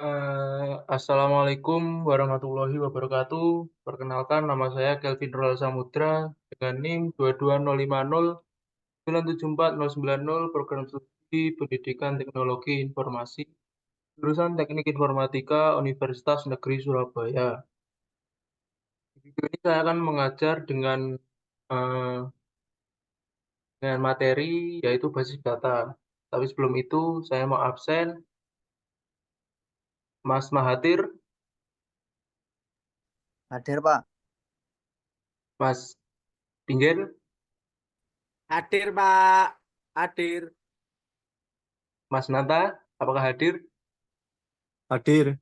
Assalamualaikum warahmatullahi wabarakatuh. Perkenalkan, nama saya Kelvin Rol Samudra dengan NIM 22050974090 program studi Pendidikan Teknologi Informasi, jurusan Teknik Informatika Universitas Negeri Surabaya. Di video ini saya akan mengajar eh, dengan materi yaitu basis data. Tapi sebelum itu saya mau absen. Mas Mahathir, Hadir, Pak. Mas Pinggir, Hadir, Pak. Hadir. Mas Nanta, apakah hadir? Hadir.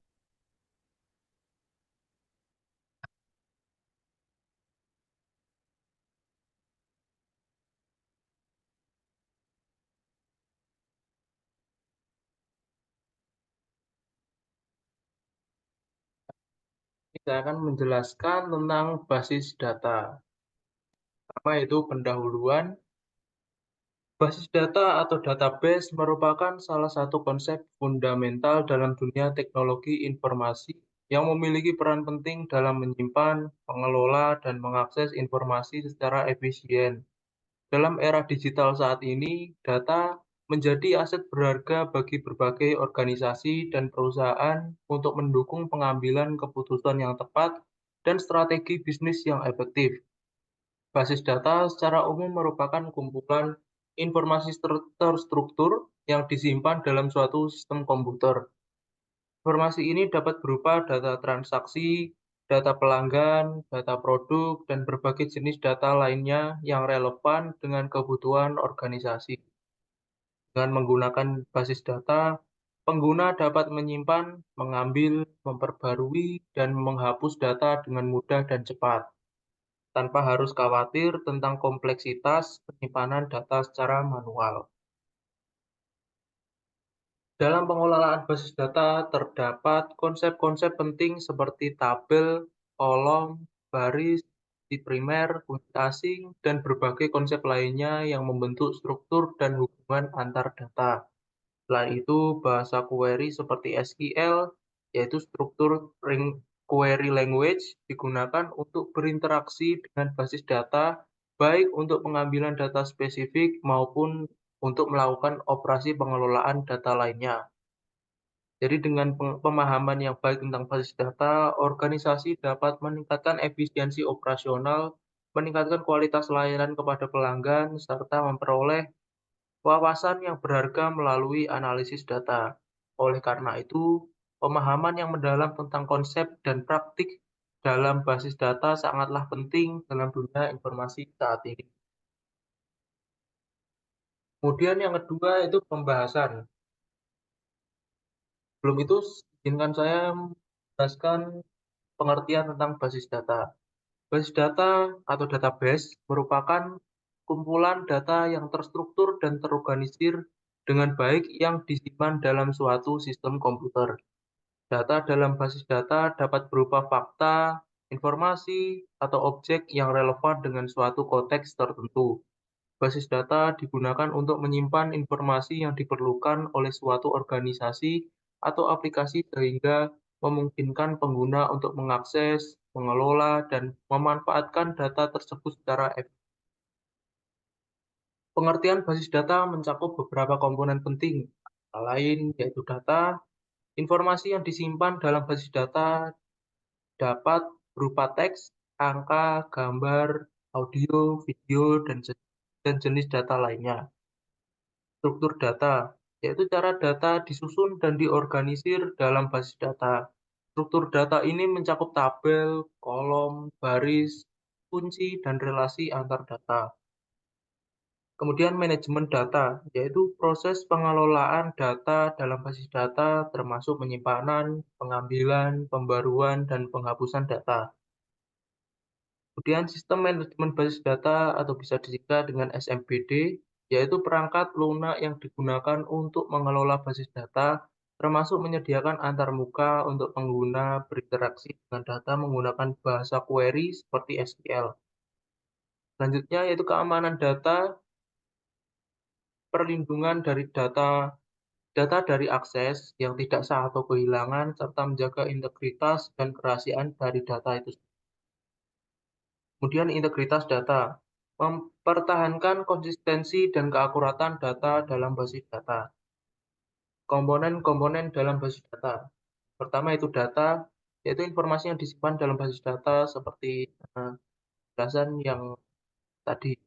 Kita akan menjelaskan tentang basis data. Pertama yaitu pendahuluan. Basis data atau database merupakan salah satu konsep fundamental dalam dunia teknologi informasi yang memiliki peran penting dalam menyimpan, mengelola, dan mengakses informasi secara efisien. Dalam era digital saat ini, data menjadi aset berharga bagi berbagai organisasi dan perusahaan untuk mendukung pengambilan keputusan yang tepat dan strategi bisnis yang efektif. Basis data secara umum merupakan kumpulan informasi terstruktur yang disimpan dalam suatu sistem komputer. Informasi ini dapat berupa data transaksi, data pelanggan, data produk, dan berbagai jenis data lainnya yang relevan dengan kebutuhan organisasi. Dengan menggunakan basis data, pengguna dapat menyimpan, mengambil, memperbarui, dan menghapus data dengan mudah dan cepat, tanpa harus khawatir tentang kompleksitas penyimpanan data secara manual. Dalam pengelolaan basis data terdapat konsep-konsep penting seperti tabel, kolom, baris, kunci primer, kunci asing, dan berbagai konsep lainnya yang membentuk struktur dan hubungan antar data. Selain itu, bahasa query seperti SQL, yaitu struktur query language, digunakan untuk berinteraksi dengan basis data, baik untuk pengambilan data spesifik maupun untuk melakukan operasi pengelolaan data lainnya. Jadi dengan pemahaman yang baik tentang basis data, organisasi dapat meningkatkan efisiensi operasional, meningkatkan kualitas layanan kepada pelanggan, serta memperoleh wawasan yang berharga melalui analisis data. Oleh karena itu, pemahaman yang mendalam tentang konsep dan praktik dalam basis data sangatlah penting dalam dunia informasi saat ini. Kemudian yang kedua itu pembahasan. Sebelum itu, izinkan saya menjelaskan pengertian tentang basis data. Basis data atau database merupakan kumpulan data yang terstruktur dan terorganisir dengan baik yang disimpan dalam suatu sistem komputer. Data dalam basis data dapat berupa fakta, informasi, atau objek yang relevan dengan suatu konteks tertentu. Basis data digunakan untuk menyimpan informasi yang diperlukan oleh suatu organisasi atau aplikasi sehingga memungkinkan pengguna untuk mengakses, mengelola, dan memanfaatkan data tersebut secara efektif. Pengertian basis data mencakup beberapa komponen penting, antara lain yaitu data. Informasi yang disimpan dalam basis data dapat berupa teks, angka, gambar, audio, video, dan jenis data lainnya. Struktur data, yaitu cara data disusun dan diorganisir dalam basis data. Struktur data ini mencakup tabel, kolom, baris, kunci, dan relasi antar data. Kemudian manajemen data, yaitu proses pengelolaan data dalam basis data termasuk penyimpanan, pengambilan, pembaruan, dan penghapusan data. Kemudian sistem manajemen basis data atau bisa disingkat dengan SMBD, yaitu perangkat lunak yang digunakan untuk mengelola basis data, termasuk menyediakan antarmuka untuk pengguna berinteraksi dengan data menggunakan bahasa query seperti SQL. Selanjutnya yaitu keamanan data, perlindungan dari data data dari akses yang tidak sah atau kehilangan, serta menjaga integritas dan kerahasiaan dari data itu. Kemudian integritas data, mempertahankan konsistensi dan keakuratan data dalam basis data. Komponen-komponen dalam basis data. Pertama itu data, yaitu informasi yang disimpan dalam basis data seperti penjelasan yang tadi.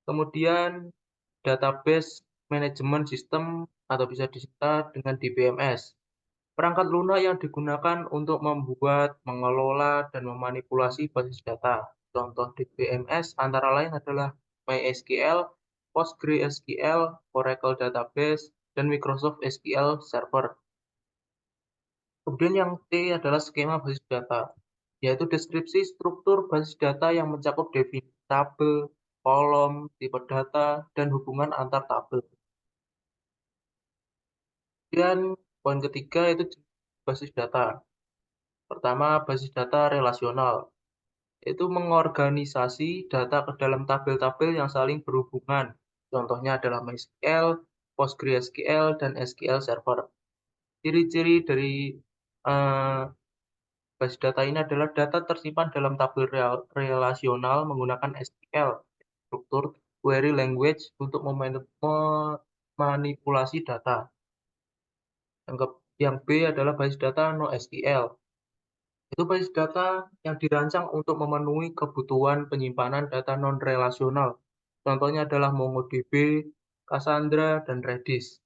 Kemudian database manajemen sistem atau bisa disingkat dengan DBMS. Perangkat lunak yang digunakan untuk membuat, mengelola, dan memanipulasi basis data. Contoh DBMS antara lain adalah MySQL, PostgreSQL, Oracle Database, dan Microsoft SQL Server. Kemudian yang T adalah skema basis data, yaitu deskripsi struktur basis data yang mencakup definisi tabel, kolom, tipe data, dan hubungan antar tabel. Kemudian poin ketiga itu basis data. Pertama, basis data relasional, yaitu mengorganisasi data ke dalam tabel-tabel yang saling berhubungan. Contohnya adalah MySQL, PostgreSQL, dan SQL Server. Ciri-ciri dari eh, basis data ini adalah data tersimpan dalam tabel relasional menggunakan SQL, struktur query language untuk memanipulasi data. Yang B adalah basis data NoSQL. Itu basis data yang dirancang untuk memenuhi kebutuhan penyimpanan data non-relasional. Contohnya adalah MongoDB, Cassandra, dan Redis.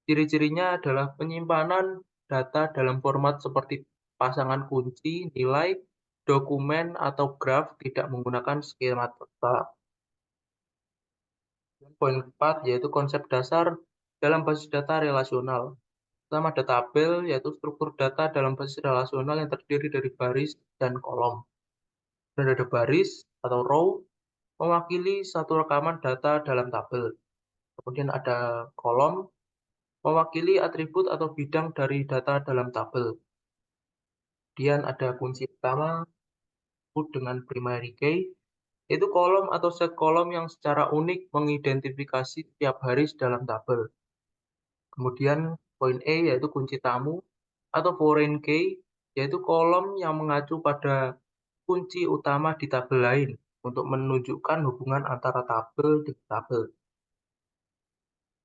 Ciri-cirinya adalah penyimpanan data dalam format seperti pasangan kunci, nilai, dokumen, atau graf tidak menggunakan skema tetap. Poin keempat yaitu konsep dasar dalam basis data relasional. Pertama ada tabel, yaitu struktur data dalam basis relasional yang terdiri dari baris dan kolom. Dan ada baris atau row mewakili satu rekaman data dalam tabel. Kemudian ada kolom mewakili atribut atau bidang dari data dalam tabel. Kemudian ada kunci utama disebut dengan primary key, yaitu kolom atau set kolom yang secara unik mengidentifikasi setiap baris dalam tabel. Kemudian poin E yaitu kunci tamu atau foreign key, yaitu kolom yang mengacu pada kunci utama di tabel lain untuk menunjukkan hubungan antara tabel dengan tabel.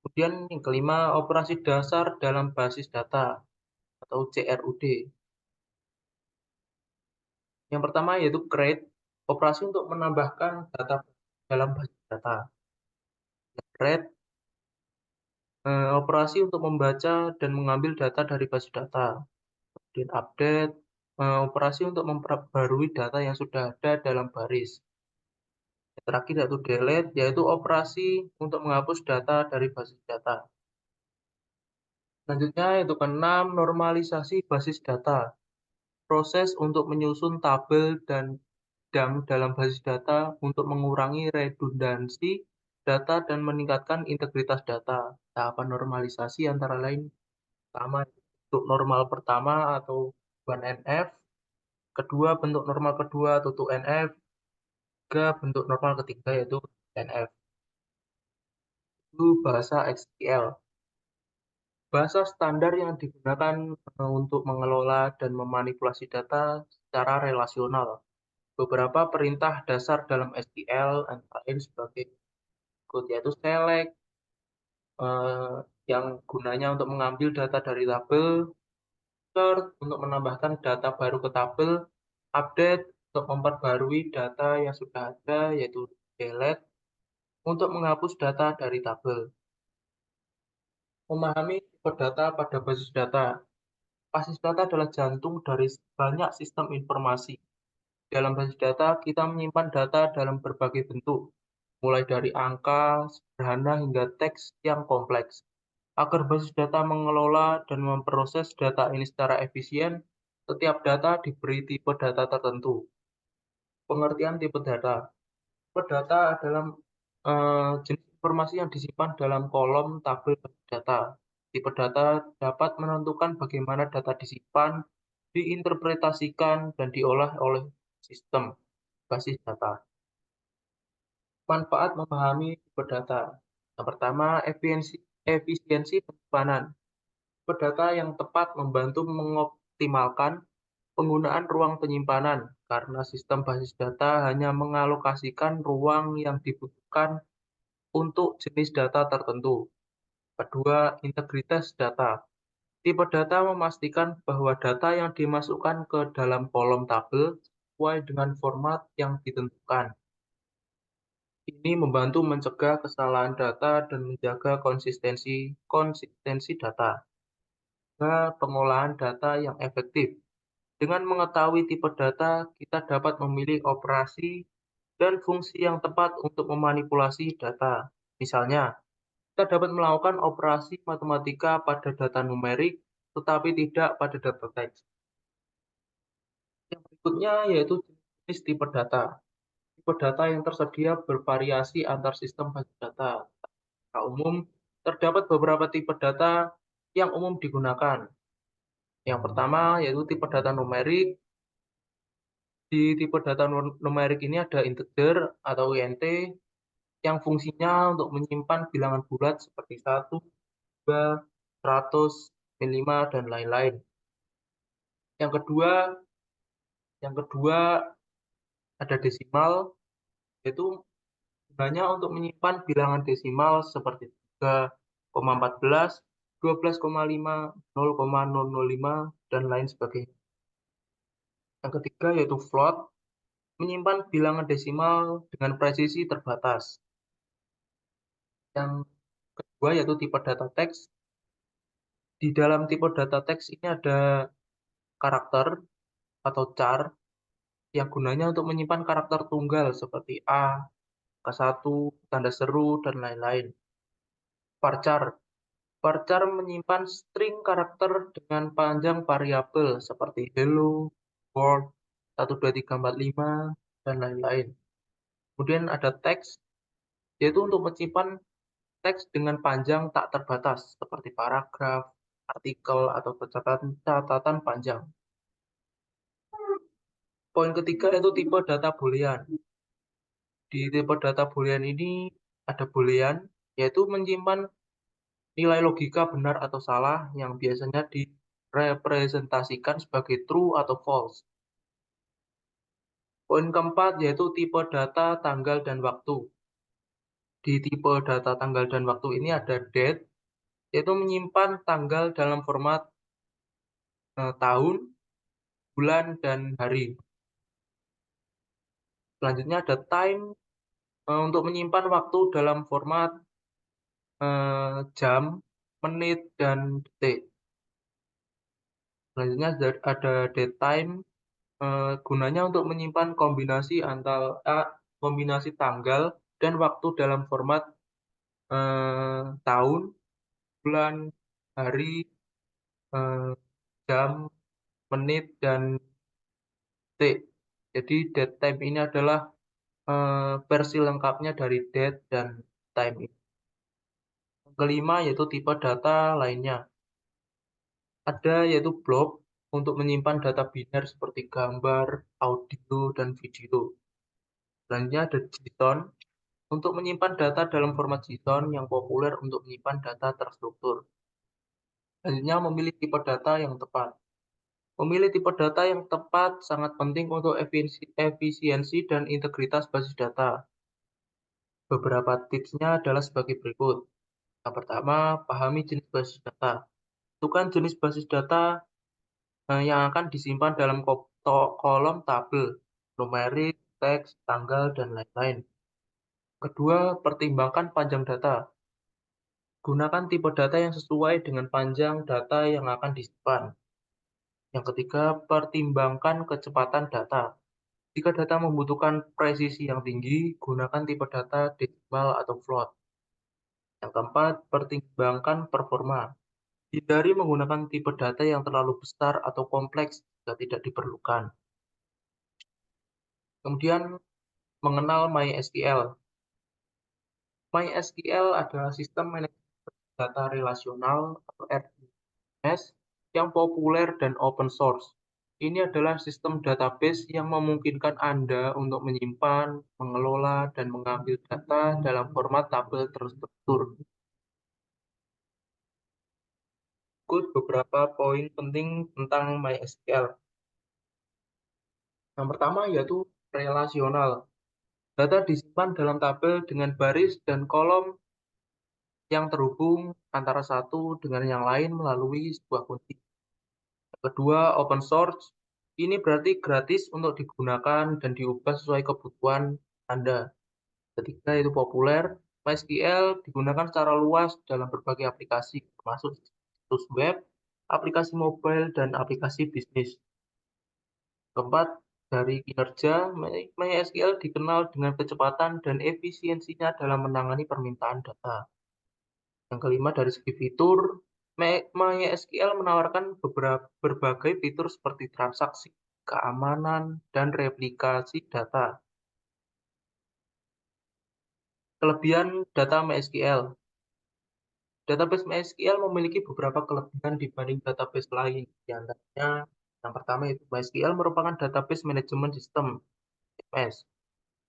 Kemudian yang kelima, operasi dasar dalam basis data atau CRUD. Yang pertama yaitu create, operasi untuk menambahkan data dalam basis data. Create, operasi untuk membaca dan mengambil data dari basis data. Kemudian update, operasi untuk memperbarui data yang sudah ada dalam baris. Yang terakhir yaitu delete, yaitu operasi untuk menghapus data dari basis data. Selanjutnya itu keenam, normalisasi basis data. Proses untuk menyusun tabel dan bidang dalam basis data untuk mengurangi redundansi data dan meningkatkan integritas data. Tahapan normalisasi antara lain pertama bentuk normal pertama atau 1NF, kedua bentuk normal kedua atau 2NF, ketiga bentuk normal ketiga yaitu NF. Itu bahasa SQL. Bahasa standar yang digunakan untuk mengelola dan memanipulasi data secara relasional. Beberapa perintah dasar dalam SQL antara lain sebagai berikut, yaitu select eh, yang gunanya untuk mengambil data dari tabel, insert untuk menambahkan data baru ke tabel, update untuk memperbarui data yang sudah ada yaitu delete untuk menghapus data dari tabel. Memahami tipe data pada basis data. Basis data adalah jantung dari banyak sistem informasi. Dalam basis data, kita menyimpan data dalam berbagai bentuk, mulai dari angka, sederhana hingga teks yang kompleks. Agar basis data mengelola dan memproses data ini secara efisien, setiap data diberi tipe data tertentu. Pengertian tipe data. Tipe data adalah jenis informasi yang disimpan dalam kolom tabel basis data. Tipe data dapat menentukan bagaimana data disimpan, diinterpretasikan, dan diolah oleh sistem basis data. Manfaat memahami tipe data. Yang pertama, efisiensi penyimpanan. Tipe data yang tepat membantu mengoptimalkan penggunaan ruang penyimpanan karena sistem basis data hanya mengalokasikan ruang yang dibutuhkan untuk jenis data tertentu. Kedua, integritas data. Tipe data memastikan bahwa data yang dimasukkan ke dalam kolom tabel sesuai dengan format yang ditentukan. Ini membantu mencegah kesalahan data dan menjaga konsistensi data. Juga pengolahan data yang efektif. Dengan mengetahui tipe data, kita dapat memilih operasi dan fungsi yang tepat untuk memanipulasi data. Misalnya, kita dapat melakukan operasi matematika pada data numerik, tetapi tidak pada data teks. Yang berikutnya yaitu jenis tipe data. Tipe data yang tersedia bervariasi antar sistem basis data. Secara umum, terdapat beberapa tipe data yang umum digunakan. Yang pertama yaitu tipe data numerik. Di tipe data numerik ini ada integer atau int yang fungsinya untuk menyimpan bilangan bulat seperti 1, 2, 100, 5, dan lain-lain. Yang kedua, yang kedua ada desimal, yaitu gunanya untuk menyimpan bilangan desimal seperti 3,14, 12,5, 0,005, dan lain sebagainya. Yang ketiga yaitu float, menyimpan bilangan desimal dengan presisi terbatas. Yang kedua yaitu tipe data teks. Di dalam tipe data teks ini ada karakter atau char yang gunanya untuk menyimpan karakter tunggal seperti A, K1, tanda seru, dan lain-lain. Varchar. Varchar menyimpan string karakter dengan panjang variabel seperti hello, world, 12345, dan lain-lain. Kemudian ada teks, yaitu untuk menyimpan teks dengan panjang tak terbatas seperti paragraf, artikel, atau catatan panjang. Poin ketiga yaitu tipe data boolean. Di tipe data boolean ini ada boolean, yaitu menyimpan nilai logika benar atau salah yang biasanya direpresentasikan sebagai true atau false. Poin keempat yaitu tipe data tanggal dan waktu. Di tipe data tanggal dan waktu ini ada date, yaitu menyimpan tanggal dalam format tahun, bulan, dan hari. Selanjutnya ada time, untuk menyimpan waktu dalam format jam, menit, dan detik. Selanjutnya ada date time, gunanya untuk menyimpan kombinasi tanggal dan waktu dalam format tahun, bulan, hari, eh, jam, menit, dan detik. Jadi date time ini adalah versi lengkapnya dari date dan time ini. Yang kelima yaitu tipe data lainnya. Ada yaitu blob untuk menyimpan data biner seperti gambar, audio, dan video. Selanjutnya ada JSON untuk menyimpan data dalam format JSON yang populer untuk menyimpan data terstruktur. Selanjutnya memilih tipe data yang tepat. Memilih tipe data yang tepat sangat penting untuk efisiensi dan integritas basis data. Beberapa tipsnya adalah sebagai berikut. Yang pertama, pahami jenis basis data. Tentukan jenis basis data yang akan disimpan dalam kolom tabel, numerik, teks, tanggal, dan lain-lain. Kedua, pertimbangkan panjang data. Gunakan tipe data yang sesuai dengan panjang data yang akan disimpan. Yang ketiga, pertimbangkan kecepatan data. Jika data membutuhkan presisi yang tinggi, gunakan tipe data desimal atau float. Yang keempat, pertimbangkan performa. Hindari menggunakan tipe data yang terlalu besar atau kompleks jika tidak diperlukan. Kemudian, mengenal MySQL. MySQL adalah sistem manajemen data relasional atau RDS yang populer dan open source. Ini adalah sistem database yang memungkinkan Anda untuk menyimpan, mengelola, dan mengambil data dalam format tabel terstruktur. Berikut beberapa poin penting tentang MySQL. Yang pertama yaitu relasional. Data disimpan dalam tabel dengan baris dan kolom yang terhubung antara satu dengan yang lain melalui sebuah kunci. Yang kedua, open source. Ini berarti gratis untuk digunakan dan diubah sesuai kebutuhan Anda. Ketiga, itu populer. MySQL digunakan secara luas dalam berbagai aplikasi, termasuk situs web, aplikasi mobile, dan aplikasi bisnis. Keempat, dari kinerja, MySQL dikenal dengan kecepatan dan efisiensinya dalam menangani permintaan data. Yang kelima, dari segi fitur, MySQL menawarkan berbagai fitur seperti transaksi, keamanan, dan replikasi data. Kelebihan data MySQL. Database MySQL memiliki beberapa kelebihan dibanding database lain. Di antaranya, yang pertama itu MySQL merupakan database manajemen sistem (DMS).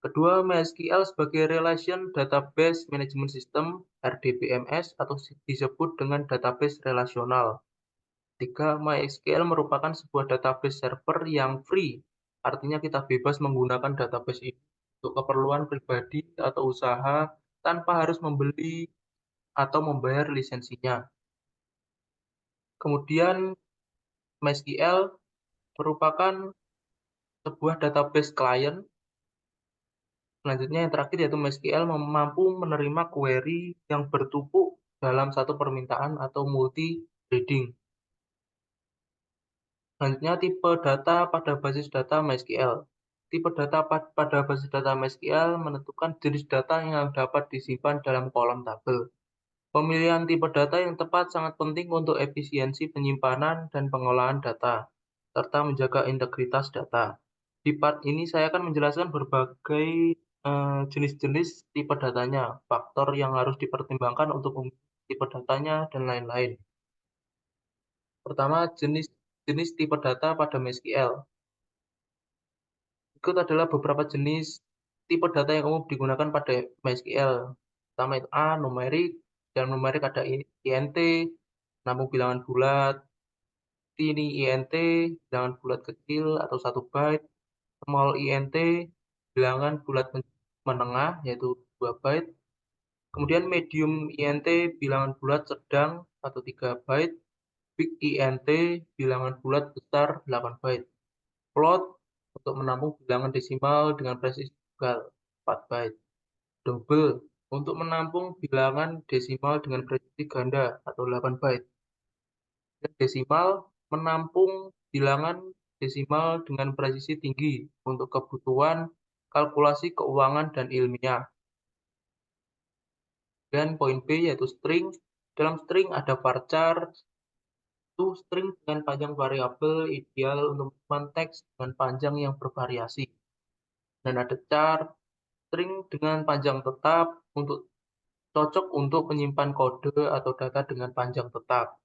Kedua, MySQL sebagai Relation Database Management System (RDBMS) atau disebut dengan database relasional. Tiga, MySQL merupakan sebuah database server yang free, artinya kita bebas menggunakan database ini untuk keperluan pribadi atau usaha tanpa harus membeli atau membayar lisensinya. Kemudian MySQL merupakan sebuah database client. Selanjutnya yang terakhir yaitu MySQL mampu menerima query yang bertumpuk dalam satu permintaan atau multi-threading. Selanjutnya tipe data pada basis data MySQL. Tipe data pada basis data MySQL menentukan jenis data yang dapat disimpan dalam kolom tabel. Pemilihan tipe data yang tepat sangat penting untuk efisiensi penyimpanan dan pengolahan data, serta menjaga integritas data. Di part ini saya akan menjelaskan berbagai jenis-jenis tipe datanya, faktor yang harus dipertimbangkan untuk tipe datanya, dan lain-lain. Pertama, jenis tipe data pada MySQL. Berikut adalah beberapa jenis tipe data yang umum digunakan pada MySQL. Pertama itu A, numerik. Dalam numerik ada INT, namun bilangan bulat. Tiny INT, bilangan bulat kecil atau 1 byte. Small INT, bilangan bulat menengah, yaitu 2 byte. Kemudian medium INT, bilangan bulat sedang atau 3 byte. Big INT, bilangan bulat besar 8 byte. Float untuk menampung bilangan desimal dengan presisi tunggal 4 byte. Double untuk menampung bilangan desimal dengan presisi ganda atau 8 byte. Dan desimal menampung bilangan desimal dengan presisi tinggi untuk kebutuhan kalkulasi keuangan dan ilmiah. Dan poin B yaitu string. Dalam string ada varchar, itu string dengan panjang variabel ideal untuk menyimpan teks dengan panjang yang bervariasi. Dan ada char, string dengan panjang tetap cocok untuk menyimpan kode atau data dengan panjang tetap.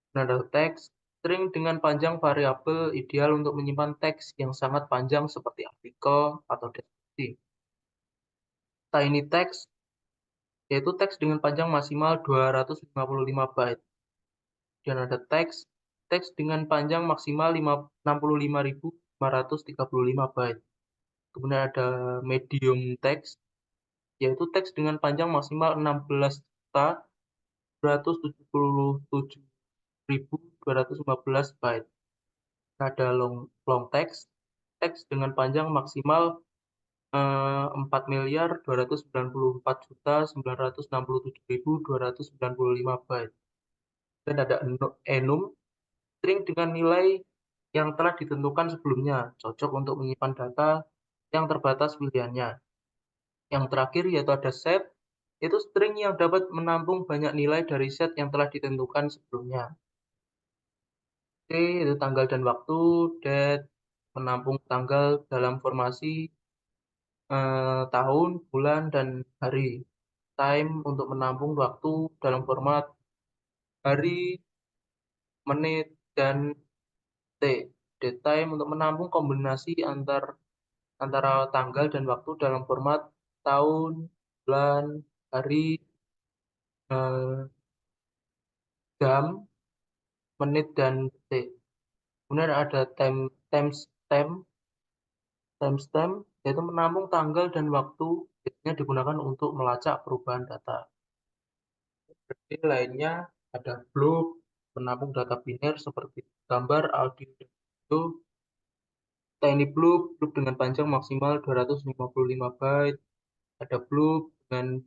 Dan ada teks, string dengan panjang variabel ideal untuk menyimpan teks yang sangat panjang seperti artikel atau deskripsi. Tiny text yaitu teks dengan panjang maksimal 255 byte. Dan ada teks dengan panjang maksimal 65.535 byte. Kemudian ada medium text, yaitu teks dengan panjang maksimal 16.277.215 byte. Ada long text, teks dengan panjang maksimal 4.294.967.295 byte. Dan ada enum, string dengan nilai yang telah ditentukan sebelumnya, cocok untuk menyimpan data yang terbatas pilihannya. Yang terakhir yaitu ada set, itu string yang dapat menampung banyak nilai dari set yang telah ditentukan sebelumnya. T itu tanggal dan waktu, date menampung tanggal dalam formasi tahun, bulan, dan hari. Time untuk menampung waktu dalam format hari, menit, dan T. Date time untuk menampung kombinasi antara tanggal dan waktu dalam format tahun, bulan, hari, jam, menit, dan detik. Kemudian ada timestamp, yaitu menampung tanggal dan waktu, biasanya digunakan untuk melacak perubahan data. Jadi lainnya ada blob, penampung data biner seperti gambar, audio, dan video. Tiny blob dengan panjang maksimal 255 byte. Ada blob dengan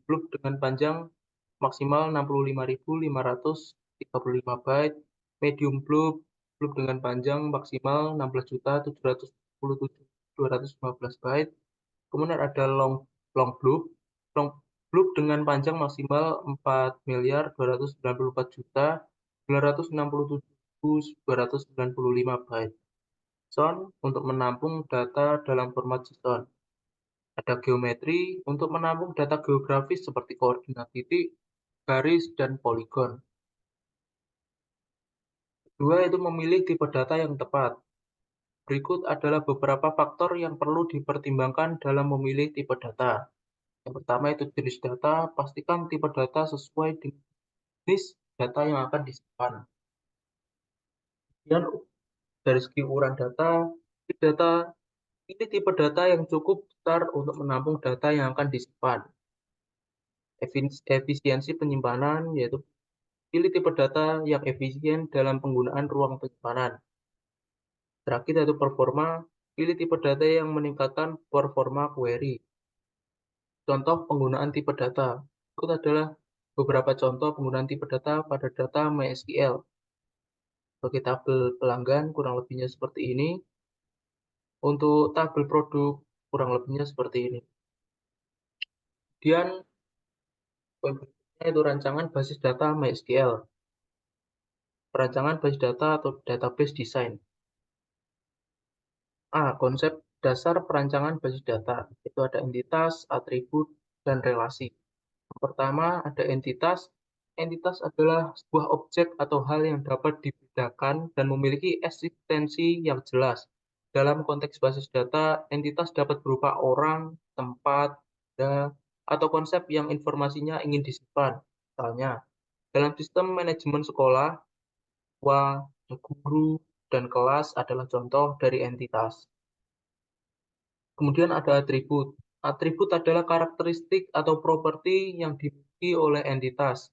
panjang maksimal 65.535 byte. Medium blob dengan panjang maksimal 16.747.215 byte. Kemudian ada long blob dengan panjang maksimal 4.294.967.295 byte. JSON untuk menampung data dalam format JSON. Ada geometri untuk menampung data geografis seperti koordinat titik, garis, dan poligon. Kedua, itu memilih tipe data yang tepat. Berikut adalah beberapa faktor yang perlu dipertimbangkan dalam memilih tipe data. Yang pertama itu jenis data, pastikan tipe data sesuai dengan jenis data yang akan disimpan. Kemudian dari segi ukuran data, ini tipe data yang cukup besar untuk menampung data yang akan disimpan. Efisiensi penyimpanan, yaitu pilih tipe data yang efisien dalam penggunaan ruang penyimpanan. Terakhir yaitu performa, pilih tipe data yang meningkatkan performa query. Contoh penggunaan tipe data. Berikut adalah beberapa contoh penggunaan tipe data pada data MySQL. Bagi tabel pelanggan kurang lebihnya seperti ini. Untuk tabel produk kurang lebihnya seperti ini. Kemudian poin berikutnya itu rancangan basis data MySQL. Perancangan basis data atau database design. Konsep dasar perancangan basis data. Itu ada entitas, atribut, dan relasi. Yang pertama ada entitas. Entitas adalah sebuah objek atau hal yang dapat dibedakan dan memiliki eksistensi yang jelas. Dalam konteks basis data, entitas dapat berupa orang, tempat, atau konsep yang informasinya ingin disimpan. Misalnya, dalam sistem manajemen sekolah, guru, dan kelas adalah contoh dari entitas. Kemudian ada atribut. Atribut adalah karakteristik atau properti yang dimiliki oleh entitas.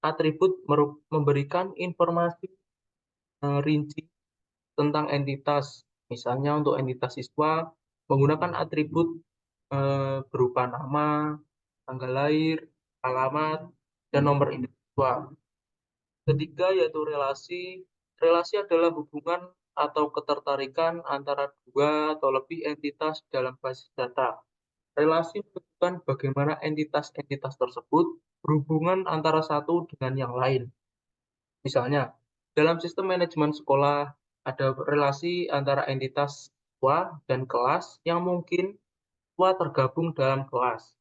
Atribut memberikan informasi rinci tentang entitas. Misalnya untuk entitas siswa, menggunakan atribut berupa nama, tanggal lahir, alamat, dan nomor induk siswa. Ketiga yaitu relasi. Relasi adalah hubungan atau ketertarikan antara dua atau lebih entitas dalam basis data. Relasi menunjukkan bagaimana entitas-entitas tersebut berhubungan antara satu dengan yang lain. Misalnya, dalam sistem manajemen sekolah ada relasi antara entitas siswa dan kelas yang mungkin siswa tergabung dalam kelas.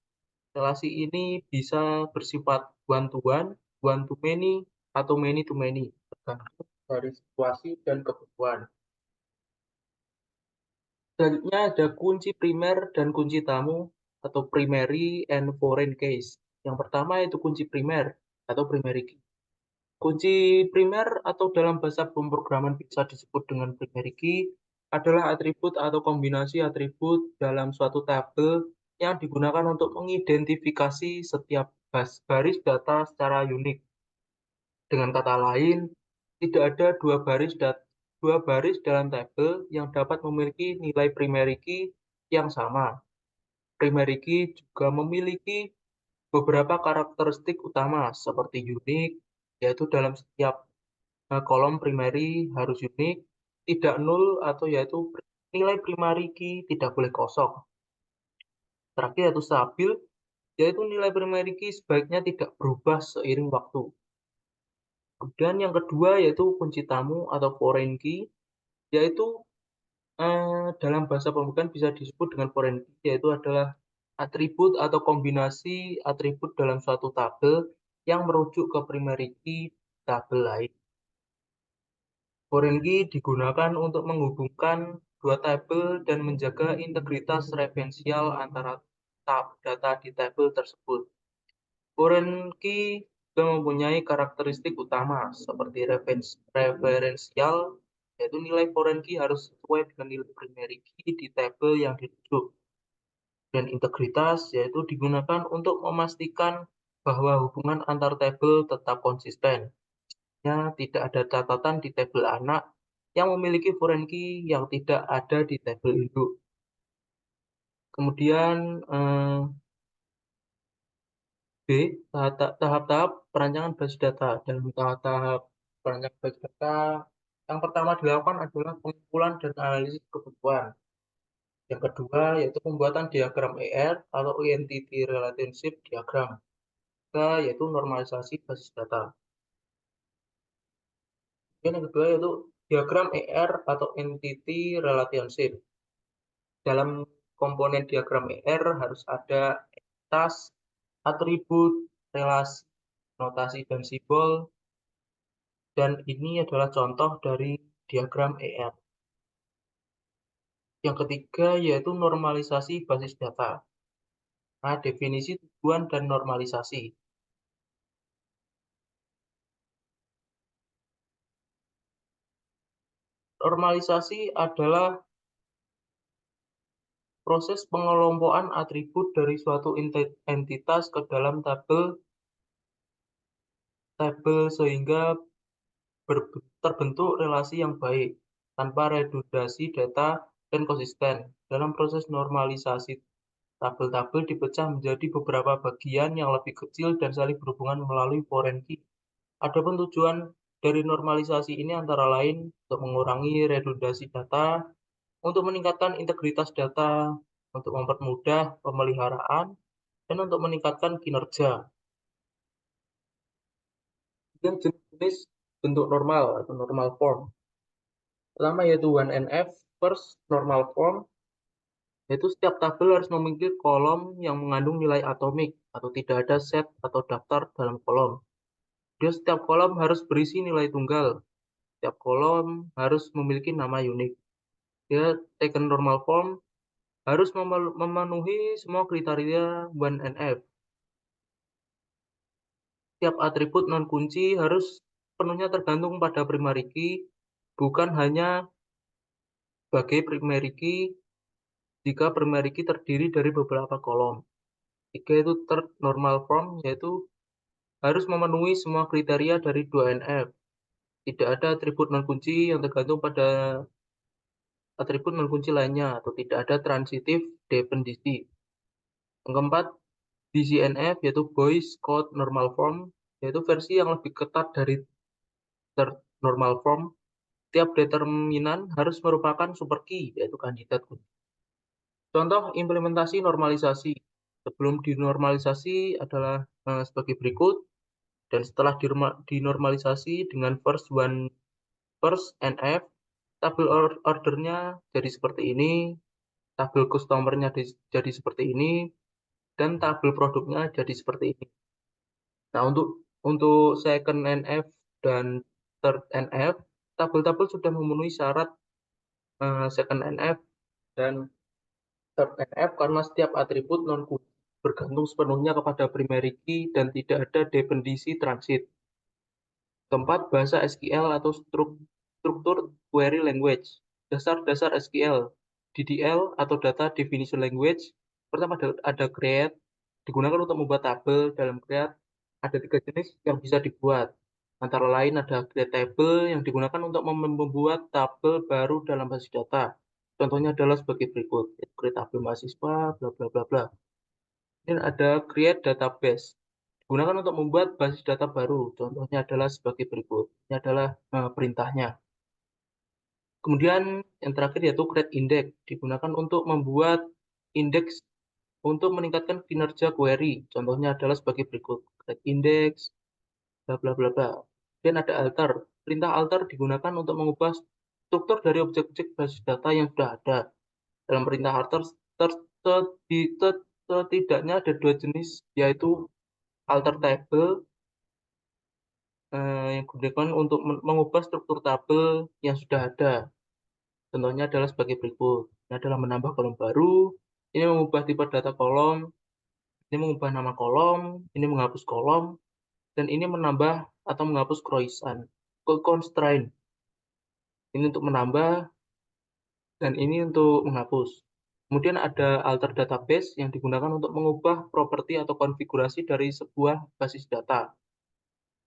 Relasi ini bisa bersifat one-to-one, one-to-many, atau many-to-many, tergantung dari situasi dan kebutuhan. Selanjutnya ada kunci primer dan kunci tamu atau primary and foreign keys. Yang pertama itu kunci primer atau primary key. Kunci primer atau dalam bahasa pemrograman bisa disebut dengan primary key adalah atribut atau kombinasi atribut dalam suatu tabel yang digunakan untuk mengidentifikasi setiap baris data secara unik. Dengan kata lain, tidak ada dua baris dalam tabel yang dapat memiliki nilai primary key yang sama. Primary key juga memiliki beberapa karakteristik utama seperti unik, yaitu dalam setiap kolom primary harus unik, tidak nol atau yaitu nilai primary key tidak boleh kosong. Terakhir yaitu stabil, yaitu nilai primary key sebaiknya tidak berubah seiring waktu. Kemudian yang kedua yaitu kunci tamu atau foreign key, yaitu dalam bahasa pembukaan bisa disebut dengan foreign key, yaitu adalah atribut atau kombinasi atribut dalam suatu tabel yang merujuk ke primary key tabel lain. Foreign key digunakan untuk menghubungkan dua tabel dan menjaga integritas referensial antara data di tabel tersebut. Foreign key juga mempunyai karakteristik utama seperti referensial, yaitu nilai foreign key harus sesuai dengan nilai primary key di tabel yang dirujuk. Dan integritas, yaitu digunakan untuk memastikan bahwa hubungan antar tabel tetap konsisten. Tidak ada catatan di tabel anak yang memiliki foreign key yang tidak ada di tabel induk. Kemudian B, tahap-tahap perancangan basis data. Dalam tahap-tahap perancangan basis data, yang pertama dilakukan adalah pengumpulan dan analisis kebutuhan. Yang kedua yaitu pembuatan diagram ER atau Entity Relationship Diagram. Ketiga yaitu normalisasi basis data. Dan yang kedua yaitu diagram ER atau Entity Relationship. Dalam komponen diagram ER harus ada entitas, atribut, relasi, notasi, dan simbol. Dan ini adalah contoh dari diagram ER. Yang ketiga yaitu normalisasi basis data. Nah, definisi tujuan dan normalisasi. Normalisasi adalah proses pengelompokan atribut dari suatu entitas ke dalam tabel sehingga terbentuk relasi yang baik tanpa redundasi data dan konsisten. Dalam proses normalisasi, tabel-tabel dipecah menjadi beberapa bagian yang lebih kecil dan saling berhubungan melalui foreign key. Adapun tujuan dari normalisasi ini antara lain untuk mengurangi redundasi data, untuk meningkatkan integritas data, untuk mempermudah pemeliharaan, dan untuk meningkatkan kinerja. Yang jenis bentuk normal atau normal form. Pertama yaitu 1NF, first normal form, yaitu setiap tabel harus memiliki kolom yang mengandung nilai atomik atau tidak ada set atau daftar dalam kolom. Dia setiap kolom harus berisi nilai tunggal. Setiap kolom harus memiliki nama unik. Dia taken normal form harus memenuhi semua kriteria 1NF. Setiap atribut non-kunci harus penuhnya tergantung pada primary key, bukan hanya sebagai primary key jika primary key terdiri dari beberapa kolom. Tiga itu third normal form, yaitu harus memenuhi semua kriteria dari 2NF. Tidak ada atribut non-kunci yang tergantung pada atribut non-kunci lainnya, atau tidak ada transitive dependency. Yang keempat, BCNF, yaitu Boy's Code Normal Form, yaitu versi yang lebih ketat dari third normal form. Tiap determinan harus merupakan superkey, yaitu kandidat kunci. Contoh implementasi normalisasi. Sebelum dinormalisasi adalah sebagai berikut, dan setelah dinormalisasi dengan first NF, tabel ordernya jadi seperti ini, tabel customernya jadi seperti ini, dan tabel produknya jadi seperti ini. Nah, untuk second NF dan third NF, tabel-tabel sudah memenuhi syarat second NF dan third NF karena setiap atribut non-kunci bergantung sepenuhnya kepada primary key dan tidak ada dependensi transit. Keempat, bahasa SQL atau struktur query language. Dasar-dasar SQL, DDL atau data definition language. Pertama ada create, digunakan untuk membuat tabel. Dalam create ada 3 jenis yang bisa dibuat. Antara lain ada create table yang digunakan untuk membuat tabel baru dalam basis data. Contohnya adalah sebagai berikut, create tabel mahasiswa, bla bla bla bla. Dan ada create database, digunakan untuk membuat basis data baru. Contohnya adalah sebagai berikut. Ini adalah perintahnya. Kemudian yang terakhir yaitu create index, digunakan untuk membuat indeks untuk meningkatkan kinerja query. Contohnya adalah sebagai berikut. Create index, bla bla bla bla. Dan ada alter. Perintah alter digunakan untuk mengubah struktur dari objek-objek basis data yang sudah ada. Dalam perintah alter setidaknya ada 2 jenis, yaitu alter table yang digunakan untuk mengubah struktur tabel yang sudah ada. Contohnya adalah sebagai berikut. Ini adalah menambah kolom baru, ini mengubah tipe data kolom, ini mengubah nama kolom, ini menghapus kolom, dan ini menambah atau menghapus constraint. Ini untuk menambah dan ini untuk menghapus. Kemudian ada alter database yang digunakan untuk mengubah properti atau konfigurasi dari sebuah basis data.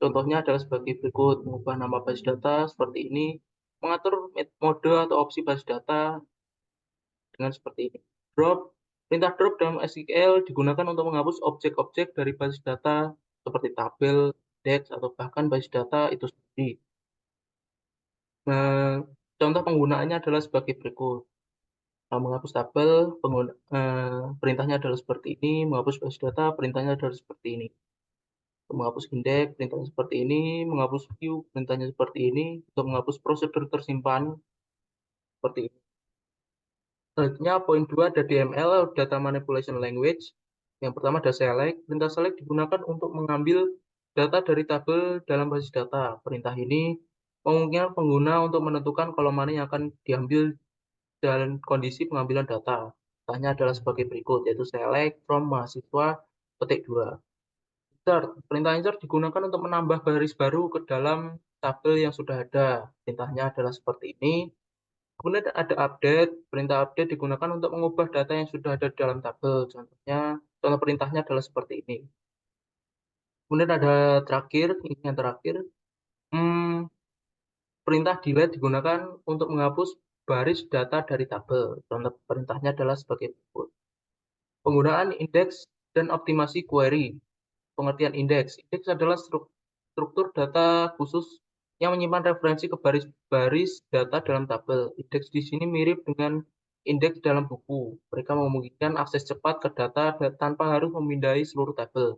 Contohnya adalah sebagai berikut: mengubah nama basis data seperti ini, mengatur mode atau opsi basis data dengan seperti ini. Perintah drop dalam SQL digunakan untuk menghapus objek-objek dari basis data seperti tabel, index, atau bahkan basis data itu sendiri. Nah, contoh penggunaannya adalah sebagai berikut. Menghapus tabel, perintahnya adalah seperti ini. Menghapus basis data, perintahnya adalah seperti ini. Menghapus indeks, perintahnya seperti ini. Menghapus view, perintahnya seperti ini. Untuk menghapus prosedur tersimpan, seperti ini. Selanjutnya, poin 2 ada DML, Data Manipulation Language. Yang pertama ada select. Perintah select digunakan untuk mengambil data dari tabel dalam basis data. Perintah ini memungkinkan pengguna untuk menentukan kolom mana yang akan diambil dan kondisi pengambilan data. Contohnya adalah sebagai berikut, yaitu select from mahasiswa petik 2. Insert. Perintah insert digunakan untuk menambah baris baru ke dalam tabel yang sudah ada. Perintahnya adalah seperti ini. Kemudian ada update. Perintah update digunakan untuk mengubah data yang sudah ada di dalam tabel. Contoh perintahnya adalah seperti ini. Kemudian ada terakhir, ini yang terakhir. Hmm, Perintah delete digunakan untuk menghapus baris data dari tabel. Contoh perintahnya adalah sebagai berikut. Penggunaan indeks dan optimasi query. Pengertian indeks. Indeks adalah struktur data khusus yang menyimpan referensi ke baris-baris data dalam tabel. Indeks di sini mirip dengan indeks dalam buku. Mereka memungkinkan akses cepat ke data tanpa harus memindai seluruh tabel.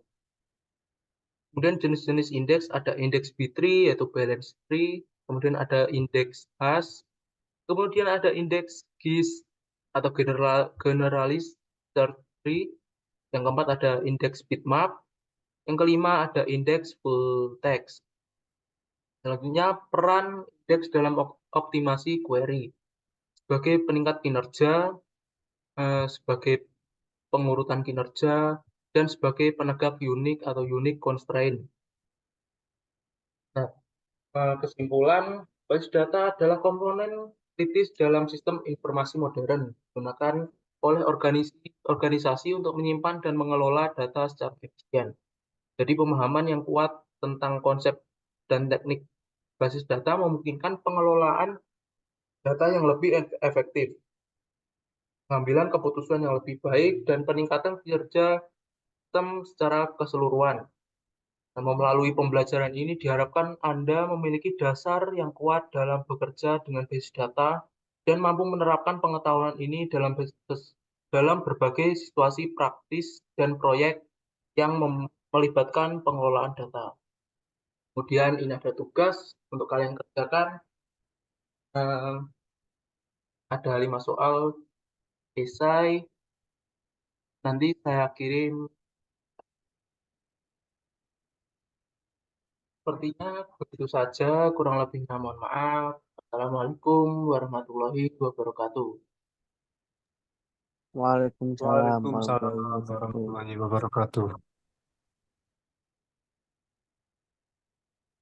Kemudian jenis-jenis indeks ada indeks B-tree yaitu balance tree, kemudian ada indeks hash, kemudian ada indeks GIS atau generalis search tree, yang keempat ada indeks bitmap, yang kelima ada indeks full text. Selanjutnya, peran indeks dalam optimasi query sebagai peningkat kinerja, sebagai pengurutan kinerja, dan sebagai penegak unique atau unique constraint. Nah, kesimpulan, basis data adalah komponen kritis dalam sistem informasi modern, digunakan oleh organisasi untuk menyimpan dan mengelola data secara efisien. Jadi pemahaman yang kuat tentang konsep dan teknik basis data memungkinkan pengelolaan data yang lebih efektif, pengambilan keputusan yang lebih baik, dan peningkatan kinerja sistem secara keseluruhan. Nah, melalui pembelajaran ini diharapkan Anda memiliki dasar yang kuat dalam bekerja dengan basis data dan mampu menerapkan pengetahuan ini dalam berbagai situasi praktis dan proyek yang melibatkan pengelolaan data. Kemudian ini ada tugas untuk kalian kerjakan. Eh, ada 5 soal esai. Nanti saya kirim. Sepertinya begitu saja, kurang lebihnya mohon maaf. Assalamualaikum warahmatullahi wabarakatuh. Waalaikumsalam Waalaikumsalam warahmatullahi wabarakatuh. warahmatullahi wabarakatuh.